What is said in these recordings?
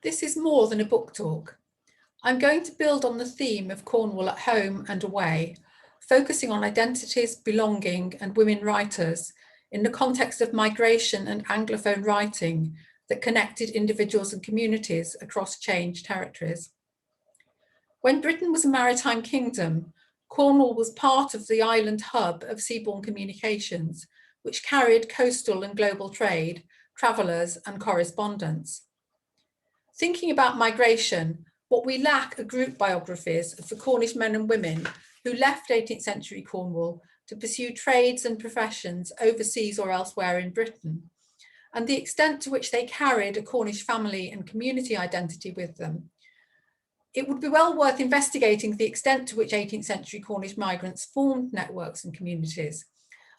This is more than a book talk. I'm going to build on the theme of Cornwall at home and away, focusing on identities, belonging, and women writers in the context of migration and Anglophone writing that connected individuals and communities across changed territories. When Britain was a maritime kingdom, Cornwall was part of the island hub of seaborne communications, which carried coastal and global trade, travellers, and correspondence. Thinking about migration, what we lack are group biographies of the Cornish men and women who left 18th century Cornwall to pursue trades and professions overseas or elsewhere in Britain, and the extent to which they carried a Cornish family and community identity with them. It would be well worth investigating the extent to which 18th century Cornish migrants formed networks and communities,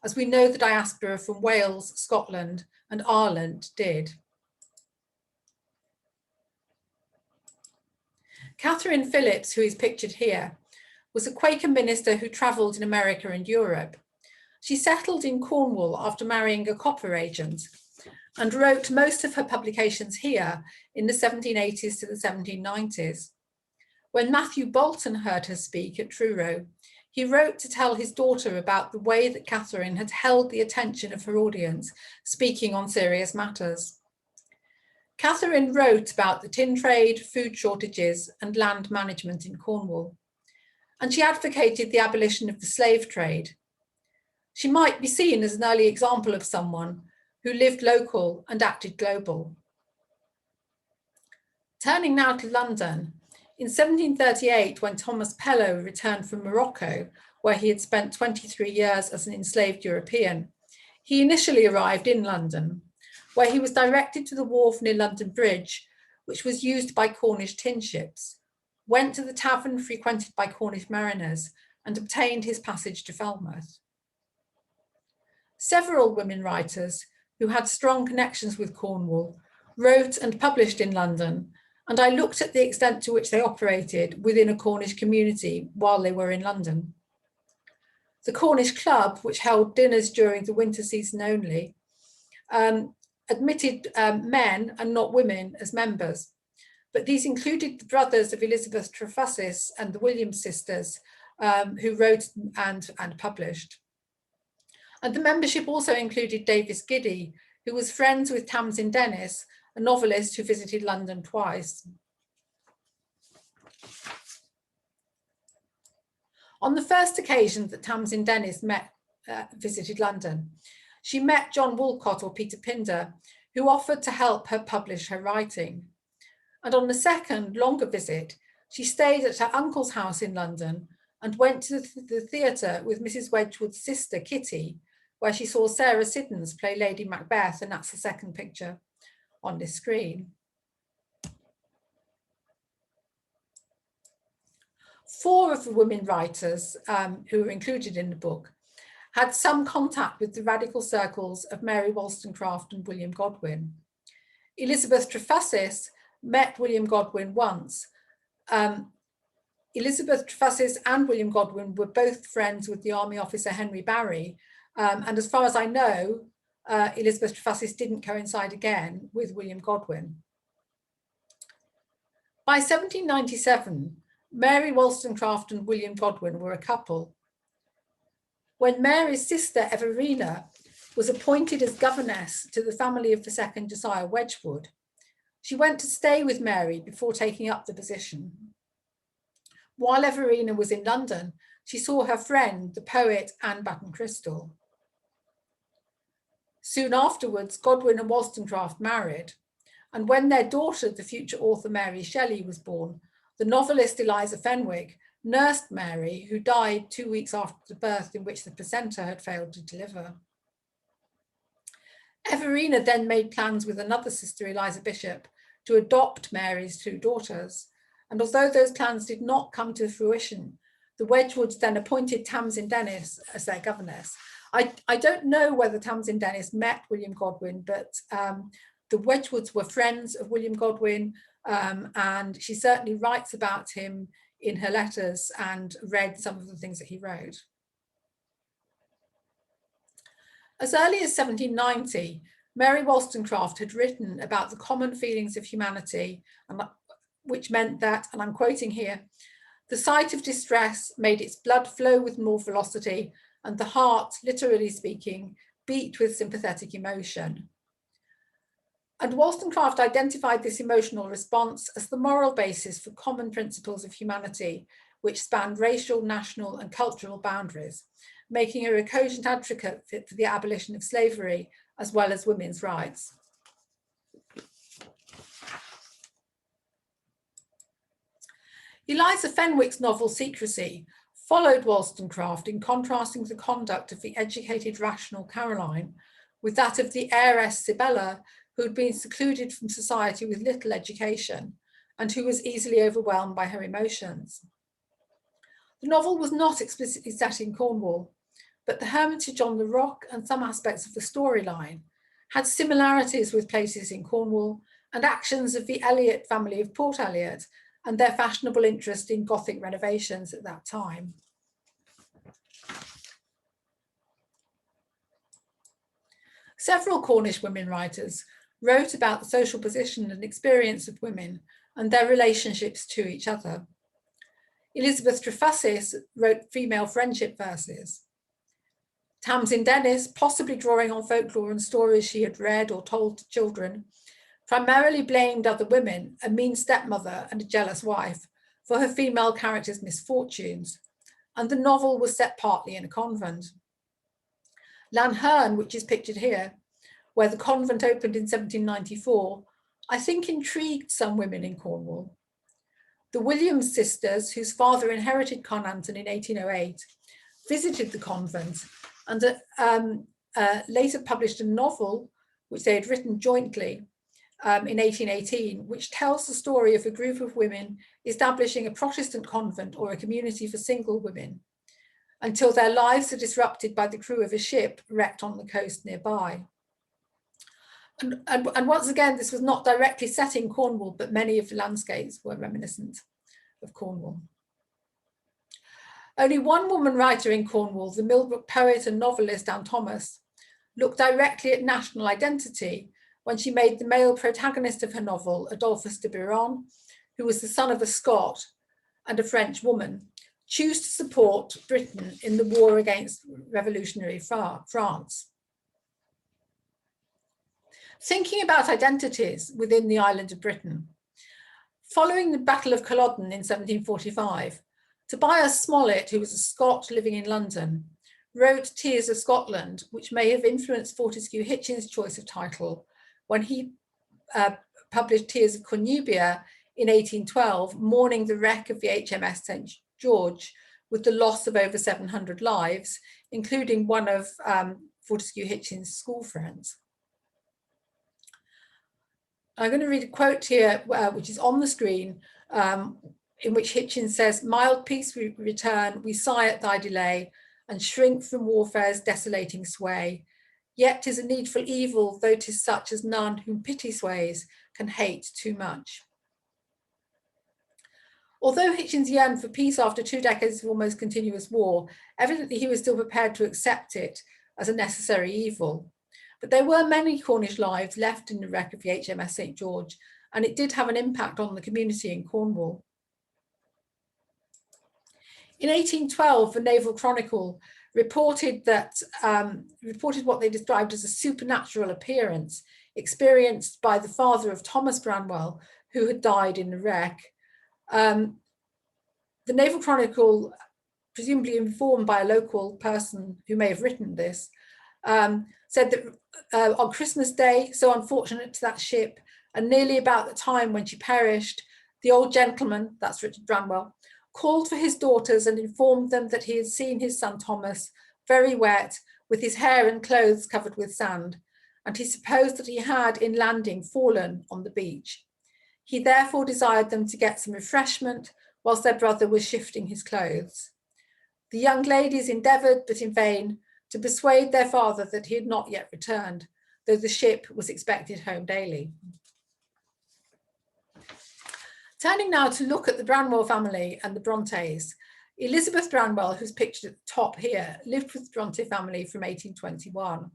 as we know the diaspora from Wales, Scotland, and Ireland did. Catherine Phillips, who is pictured here, was a Quaker minister who travelled in America and Europe. She settled in Cornwall after marrying a copper agent and wrote most of her publications here in the 1780s to the 1790s. When Matthew Bolton heard her speak at Truro, he wrote to tell his daughter about the way that Catherine had held the attention of her audience, speaking on serious matters. Catherine wrote about the tin trade, food shortages, and land management in Cornwall, and she advocated the abolition of the slave trade. She might be seen as an early example of someone who lived local and acted global. Turning now to London, in 1738, when Thomas Pellow returned from Morocco, where he had spent 23 years as an enslaved European, he initially arrived in London, where he was directed to the wharf near London Bridge, which was used by Cornish tin ships, went to the tavern frequented by Cornish mariners, and obtained his passage to Falmouth. Several women writers who had strong connections with Cornwall wrote and published in London, and I looked at the extent to which they operated within a Cornish community while they were in London. The Cornish Club, which held dinners during the winter season only, admitted men and not women as members, but these included the brothers of Elizabeth Trephasis and the Williams sisters, who wrote and published. And the membership also included Davis Giddy, who was friends with Tamzin Dennis, a novelist who visited London twice. On the first occasion that Tamzin Dennis visited London, she met John Woolcott or Peter Pinder, who offered to help her publish her writing. And on the second, longer visit, she stayed at her uncle's house in London and went to the theatre with Mrs. Wedgwood's sister, Kitty, where she saw Sarah Siddons play Lady Macbeth, and that's the second picture on this screen. 4 of the women writers who were included in the book had some contact with the radical circles of Mary Wollstonecraft and William Godwin. Elizabeth Trephasis met William Godwin once. Elizabeth Trephasis and William Godwin were both friends with the army officer Henry Barry, and as far as I know, Elizabeth Trephasis didn't coincide again with William Godwin. By 1797, Mary Wollstonecraft and William Godwin were a couple. When Mary's sister Everina was appointed as governess to the family of the second Josiah Wedgwood, she went to stay with Mary before taking up the position. While Everina was in London, she saw her friend, the poet Anne Batten Crystal. Soon afterwards, Godwin and Wollstonecraft married, and when their daughter, the future author Mary Shelley, was born, the novelist Eliza Fenwick nursed Mary, who died 2 weeks after the birth in which the placenta had failed to deliver. Everina then made plans with another sister, Eliza Bishop, to adopt Mary's 2 daughters, and although those plans did not come to fruition, the Wedgwoods then appointed Tamzin Dennis as their governess. I don't know whether Tamzin Dennis met William Godwin, but the Wedgwoods were friends of William Godwin, and she certainly writes about him in her letters and read some of the things that he wrote. As early as 1790, Mary Wollstonecraft had written about the common feelings of humanity, which meant that, and I'm quoting here, the sight of distress made its blood flow with more velocity, and the heart, literally speaking, beat with sympathetic emotion. And Wollstonecraft identified this emotional response as the moral basis for common principles of humanity, which spanned racial, national, and cultural boundaries, making her a cogent advocate for the abolition of slavery, as well as women's rights. Eliza Fenwick's novel Secrecy followed Wollstonecraft in contrasting the conduct of the educated, rational Caroline with that of the heiress Sibella, who had been secluded from society with little education and who was easily overwhelmed by her emotions. The novel was not explicitly set in Cornwall, but the hermitage on the rock and some aspects of the storyline had similarities with places in Cornwall and actions of the Eliot family of Port Eliot and their fashionable interest in Gothic renovations at that time. Several Cornish women writers wrote about the social position and experience of women and their relationships to each other. Elizabeth Trephasis wrote female friendship verses. Tamzin Dennis, possibly drawing on folklore and stories she had read or told to children, primarily blamed other women, a mean stepmother and a jealous wife, for her female character's misfortunes, and the novel was set partly in a convent. Lanherne, which is pictured here, where the convent opened in 1794, I think intrigued some women in Cornwall. The Williams sisters, whose father inherited Carnanton in 1808, visited the convent and later published a novel, which they had written jointly in 1818, which tells the story of a group of women establishing a Protestant convent or a community for single women, until their lives are disrupted by the crew of a ship wrecked on the coast nearby. And once again, this was not directly set in Cornwall, but many of the landscapes were reminiscent of Cornwall. Only one woman writer in Cornwall, the Millbrook poet and novelist Anne Thomas, looked directly at national identity when she made the male protagonist of her novel, Adolphus de Biron, who was the son of a Scot and a French woman, choose to support Britain in the war against revolutionary France. Thinking about identities within the island of Britain, following the Battle of Culloden in 1745, Tobias Molit, who was a Scot living in London, wrote Tears of Scotland, which may have influenced Fortescue Hitchens' choice of title when he published Tears of Cornubia in 1812, mourning the wreck of the HMS St. George with the loss of over 700 lives, including one of Fortescue Hitchens' school friends. I'm going to read a quote here, which is on the screen, in which Hitchens says, "Mild peace we return, we sigh at thy delay, and shrink from warfare's desolating sway. Yet 'tis a needful evil, though 'tis such as none whom pity sways can hate too much." Although Hitchens yearned for peace after 2 decades of almost continuous war, evidently he was still prepared to accept it as a necessary evil. But there were many Cornish lives left in the wreck of the HMS St. George, and it did have an impact on the community in Cornwall. In 1812, the Naval Chronicle reported what they described as a supernatural appearance experienced by the father of Thomas Branwell, who had died in the wreck. The Naval Chronicle, presumably informed by a local person who may have written this, said that on Christmas Day, so unfortunate to that ship, and nearly about the time when she perished, the old gentleman, that's Richard Branwell, called for his daughters and informed them that he had seen his son Thomas very wet, with his hair and clothes covered with sand, and he supposed that he had, in landing, fallen on the beach. He therefore desired them to get some refreshment whilst their brother was shifting his clothes. The young ladies endeavoured, but in vain, to persuade their father that he had not yet returned, though the ship was expected home daily. Turning now to look at the Branwell family and the Brontes, Elizabeth Branwell, who's pictured at the top here, lived with the Bronte family from 1821.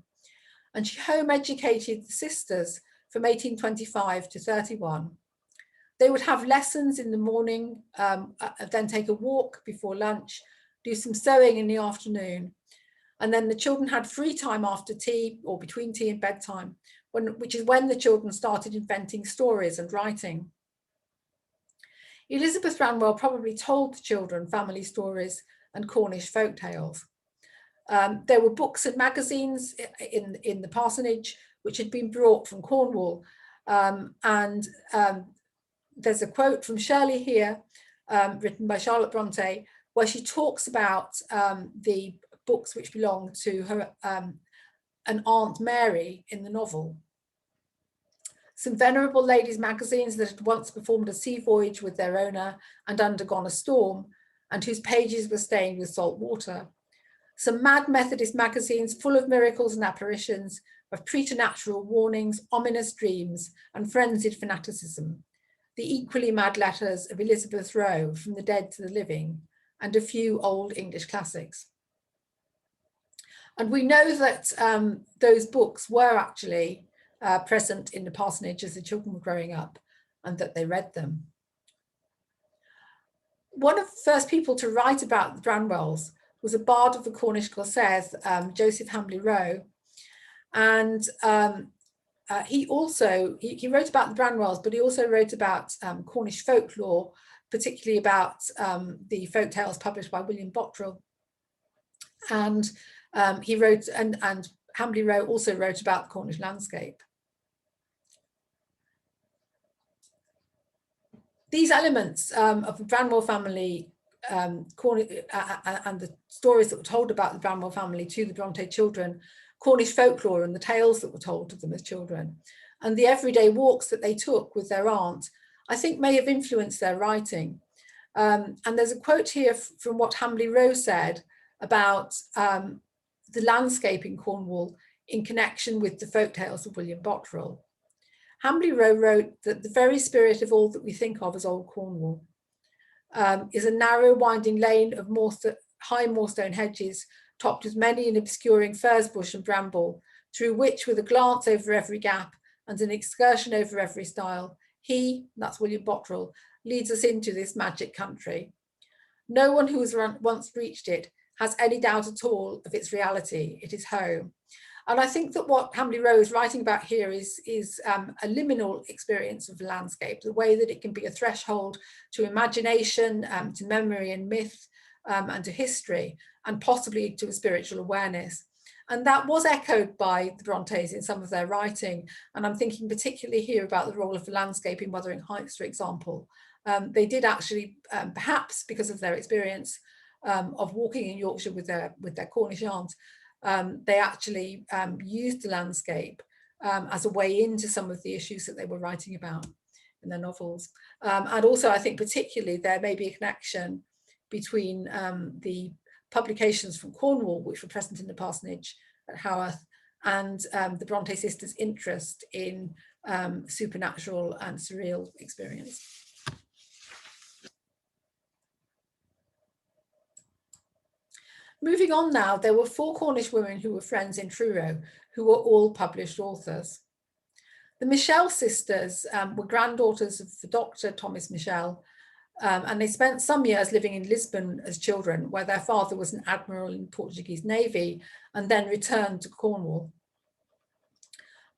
and she home educated the sisters from 1825 to 31. They would have lessons in the morning, then take a walk before lunch, do some sewing in the afternoon, and then the children had free time after tea or between tea and bedtime, which is when the children started inventing stories and writing. Elizabeth Branwell probably told the children family stories and Cornish folk tales. There were books and magazines in the parsonage which had been brought from Cornwall, and there's a quote from Shirley here, written by Charlotte Bronte, where she talks about the books which belong to her an Aunt Mary in the novel. Some venerable ladies' magazines that had once performed a sea voyage with their owner and undergone a storm, and whose pages were stained with salt water. Some mad Methodist magazines full of miracles and apparitions, of preternatural warnings, ominous dreams, and frenzied fanaticism. The equally mad letters of Elizabeth Rowe, From the Dead to the Living, and a few old English classics. And we know that those books were actually present in the parsonage as the children were growing up, and that they read them. One of the first people to write about the Branwells was a bard of the Cornish Corsairs, Joseph Hamley Rowe, and he wrote about the Branwells, but he also wrote about Cornish folklore, particularly about the folk tales published by William Bottrell. And he wrote, and Hamley Rowe also wrote about the Cornish landscape. These elements of the Branwell family and the stories that were told about the Branwell family to the Bronte children, Cornish folklore and the tales that were told to them as children, and the everyday walks that they took with their aunt, I think may have influenced their writing. And there's a quote here from what Hamley Rowe said about the landscape in Cornwall in connection with the folk tales of William Bottrell. Hamley Rowe wrote that the very spirit of all that we think of as old Cornwall is a narrow winding lane of high moorstone hedges, topped with many an obscuring furze bush and bramble, through which, with a glance over every gap and an excursion over every stile, he, that's William Bottrell, leads us into this magic country. No one who has once reached it has any doubt at all of its reality. It is home. And I think that what Hamley Rowe is writing about here is a liminal experience of the landscape, the way that it can be a threshold to imagination, to memory and myth, and to history, and possibly to a spiritual awareness. And that was echoed by the Brontes in some of their writing. And I'm thinking particularly here about the role of the landscape in Wuthering Heights, for example. They did actually, perhaps because of their experience of walking in Yorkshire with their Cornish aunt, they actually used the landscape as a way into some of the issues that they were writing about in their novels. And also, I think particularly there may be a connection between the publications from Cornwall, which were present in the parsonage at Haworth, and the Bronte sisters' interest in supernatural and surreal experience. Moving on now, there were 4 Cornish women who were friends in Truro, who were all published authors. The Michel sisters were granddaughters of the doctor Thomas Michel, and they spent some years living in Lisbon as children, where their father was an admiral in the Portuguese Navy, and then returned to Cornwall.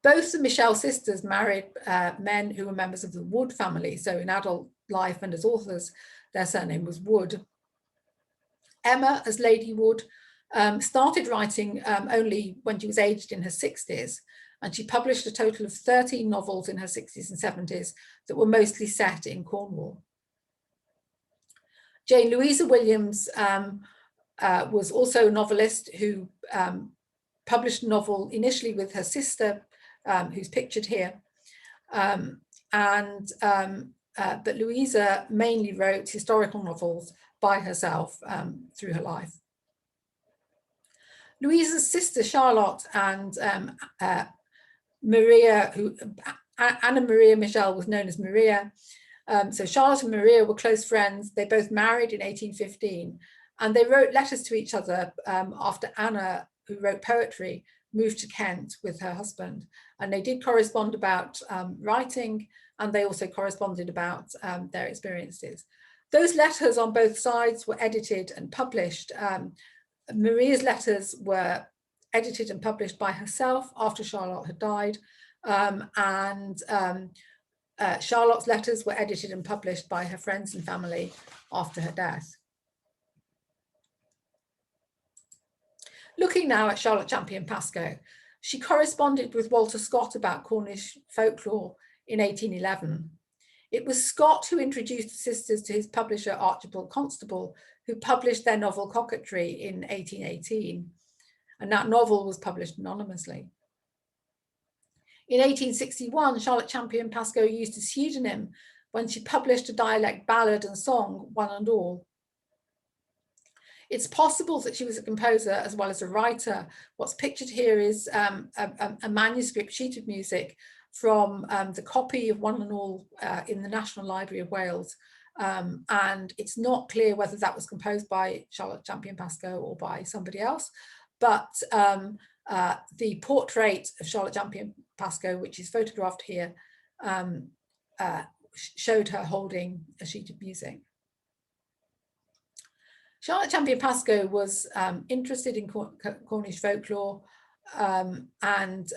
Both the Michel sisters married men who were members of the Wood family, so in adult life and as authors, their surname was Wood. Emma, as Lady Wood, started writing only when she was aged in her 60s, and she published a total of 13 novels in her 60s and 70s that were mostly set in Cornwall. Jane Louisa Williams was also a novelist who published a novel initially with her sister, who's pictured here, but Louisa mainly wrote historical novels by herself through her life. Louisa's sister Charlotte and Maria, Anna Maria Michel was known as Maria. So Charlotte and Maria were close friends. They both married in 1815, and they wrote letters to each other after Anna, who wrote poetry, moved to Kent with her husband, and they did correspond about writing, and they also corresponded about their experiences. Those letters on both sides were edited and published. Maria's letters were edited and published by herself after Charlotte had died, Charlotte's letters were edited and published by her friends and family after her death. Looking now at Charlotte Champion Pasco, she corresponded with Walter Scott about Cornish folklore in 1811. It was Scott who introduced the sisters to his publisher Archibald Constable, who published their novel Coquetry in 1818, and that novel was published anonymously. In 1861, Charlotte Champion Pasco used a pseudonym when she published a dialect ballad and song, One and All. It's possible that she was a composer as well as a writer. What's pictured here is a manuscript sheet of music from the copy of One and All in the National Library of Wales. And it's not clear whether that was composed by Charlotte Champion Pasco or by somebody else, but the portrait of Charlotte Champion Pasco, which is photographed here, showed her holding a sheet of music. Charlotte Champion Pasco was interested in Cornish folklore and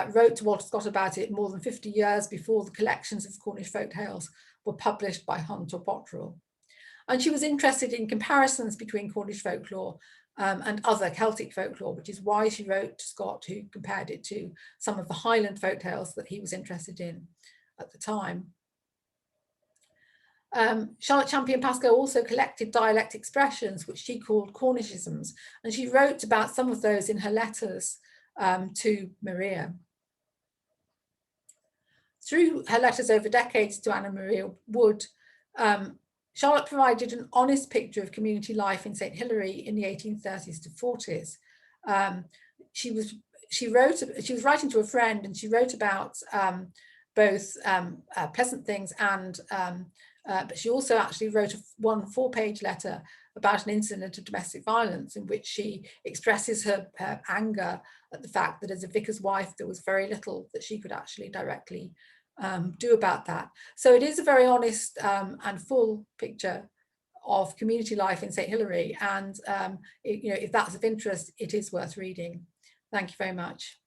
wrote to Walter Scott about it more than 50 years before the collections of Cornish folk tales were published by Hunt or Bottrell. And she was interested in comparisons between Cornish folklore and other Celtic folklore, which is why she wrote to Scott, who compared it to some of the Highland folk tales that he was interested in at the time. Charlotte Champion Pasco also collected dialect expressions, which she called Cornishisms, and she wrote about some of those in her letters to Maria. Through her letters over decades to Anna Maria Wood, Charlotte provided an honest picture of community life in St. Hilary in the 1830s to 40s. She was writing to a friend, and she wrote about both pleasant things and but she also actually wrote one 4-page letter about an incident of domestic violence in which she expresses her anger at the fact that as a vicar's wife, there was very little that she could actually directly do about that. So it is a very honest and full picture of community life in St. Hilary, and if that's of interest, it is worth reading. Thank you very much.